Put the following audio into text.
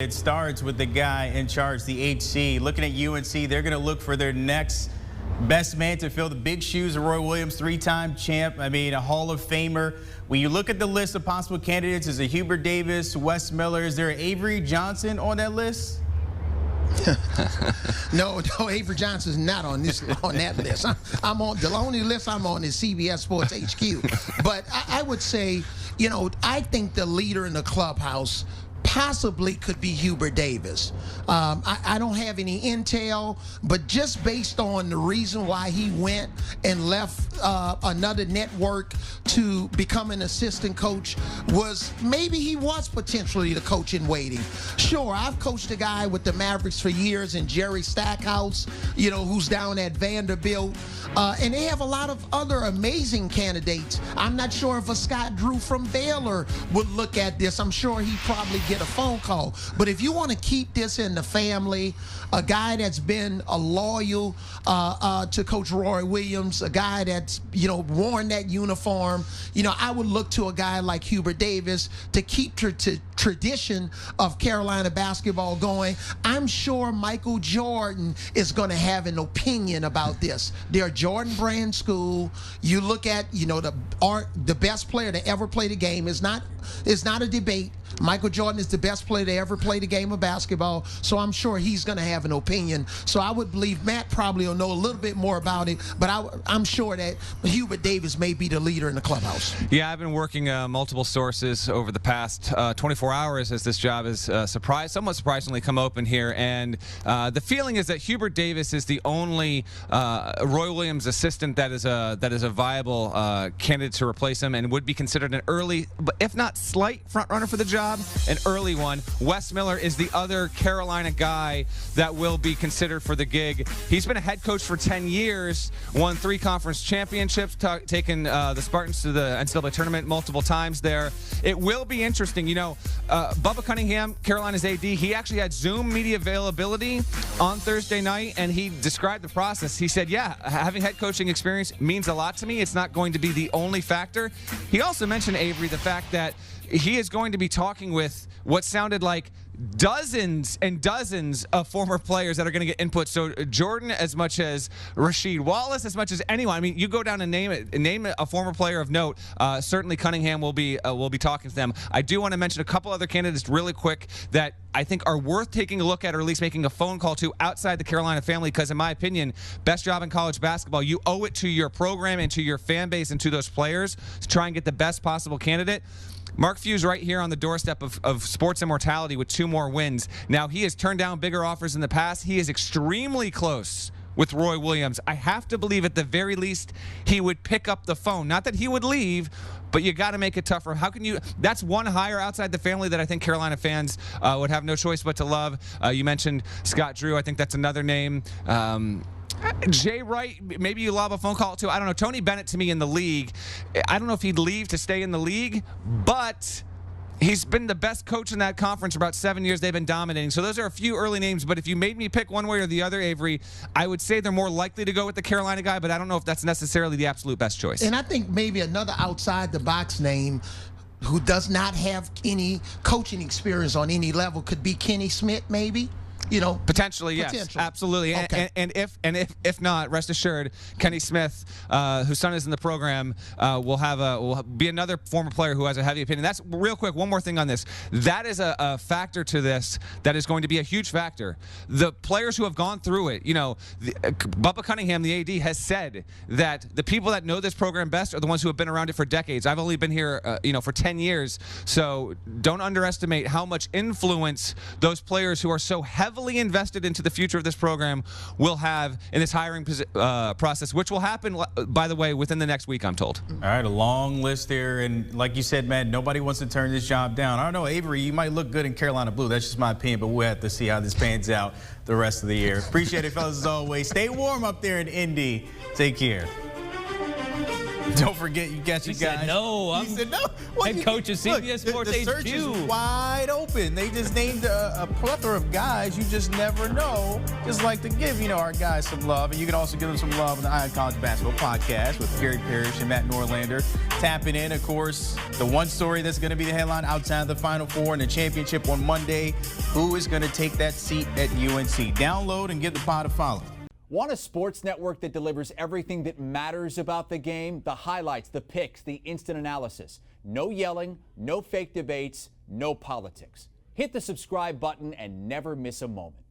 It starts with the guy in charge, the HC. Looking at UNC, they're going to look for their next best man to fill the big shoes of Roy Williams, three-time champ. I mean, a Hall of Famer. When you look at the list of possible candidates, is it Hubert Davis, Wes Miller? Is there Avery Johnson on that list? No, Avery Johnson's not on that list. I'm on the only list I'm on is CBS Sports HQ. But I would say, I think the leader in the clubhouse possibly could be Hubert Davis. I don't have any intel, but just based on the reason why he went and left another network to become an assistant coach was maybe he was potentially the coach in waiting. Sure, I've coached a guy with the Mavericks for years, and Jerry Stackhouse, who's down at Vanderbilt. And they have a lot of other amazing candidates. I'm not sure if a Scott Drew from Baylor would look at this. I'm sure he'd probably get a phone call. But if you want to keep this in the family, a guy that's been a loyal to Coach Roy Williams, a guy that's, worn that uniform, I would look to a guy like Hubert Davis to keep tradition of Carolina basketball going. I'm sure Michael Jordan is going to have an opinion about this. They're a Jordan brand school. You look at, the best player to ever play the game is not a debate. Michael Jordan is the best player to ever play the game of basketball, so I'm sure he's going to have an opinion. So I would believe Matt probably will know a little bit more about it, but I'm sure that Hubert Davis may be the leader in the clubhouse. Yeah, I've been working multiple sources over the past 24 hours as this job has somewhat surprisingly come open here, and the feeling is that Hubert Davis is the only Roy Williams assistant that is a viable candidate to replace him and would be considered an early, but if not slight front runner for the job. An early one. Wes Miller is the other Carolina guy that will be considered for the gig. He's been a head coach for 10 years, won 3 conference championships, taken the Spartans to the NCAA tournament multiple times there. It will be interesting. Bubba Cunningham, Carolina's AD, he actually had Zoom media availability on Thursday night, and he described the process. He said, yeah, having head coaching experience means a lot to me. It's not going to be the only factor. He also mentioned, Avery, the fact that he is going to be talking with what sounded like dozens and dozens of former players that are going to get input. So Jordan, as much as Rasheed Wallace, as much as anyone. I mean, you go down and name a former player of note. Certainly Cunningham will be talking to them. I do want to mention a couple other candidates really quick that I think are worth taking a look at, or at least making a phone call to outside the Carolina family, because in my opinion, best job in college basketball, you owe it to your program and to your fan base and to those players to try and get the best possible candidate. Mark Few's right here on the doorstep of sports immortality with 2 more wins. Now, he has turned down bigger offers in the past. He is extremely close with Roy Williams. I have to believe at the very least he would pick up the phone. Not that he would leave, but you got to make it tougher. How can you? That's one hire outside the family that I think Carolina fans would have no choice but to love. You mentioned Scott Drew. I think that's another name. Jay Wright, maybe you lob a phone call to. I don't know. Tony Bennett, to me, in the league, I don't know if he'd leave to stay in the league, but he's been the best coach in that conference for about 7 years. They've been dominating. So those are a few early names, but if you made me pick one way or the other, Avery, I would say they're more likely to go with the Carolina guy, but I don't know if that's necessarily the absolute best choice. And I think maybe another outside-the-box name who does not have any coaching experience on any level could be Kenny Smith, maybe. Potentially, yes, absolutely. Okay. And if not, rest assured, Kenny Smith, whose son is in the program, will be another former player who has a heavy opinion. That's real quick. One more thing on this. That is a factor to this that is going to be a huge factor. The players who have gone through it, Bubba Cunningham, the AD, has said that the people that know this program best are the ones who have been around it for decades. I've only been here, for 10 years. So don't underestimate how much influence those players who are so heavily invested into the future of this program will have in this hiring process, which will happen, by the way, within the next week, I'm told. All right, a long list there, and like you said, Matt, nobody wants to turn this job down. I don't know, Avery, you might look good in Carolina blue. That's just my opinion, but we'll have to see how this pans out the rest of the year. Appreciate it, fellas, as always. Stay warm up there in Indy. Take care. Don't forget, you got He your guys. said no. He said no. Well, Head coach of CBS Sports the search is HQ. wide open. They just named a plethora of guys you just never know. Just like to give, our guys some love. And you can also give them some love on the Eye on College Basketball podcast with Gary Parrish and Matt Norlander. Tapping in, of course, the one story that's going to be the headline outside of the Final Four and the championship on Monday. Who is going to take that seat at UNC? Download and give the pod a follow. Want a sports network that delivers everything that matters about the game? The highlights, the picks, the instant analysis. No yelling, no fake debates, no politics. Hit the subscribe button and never miss a moment.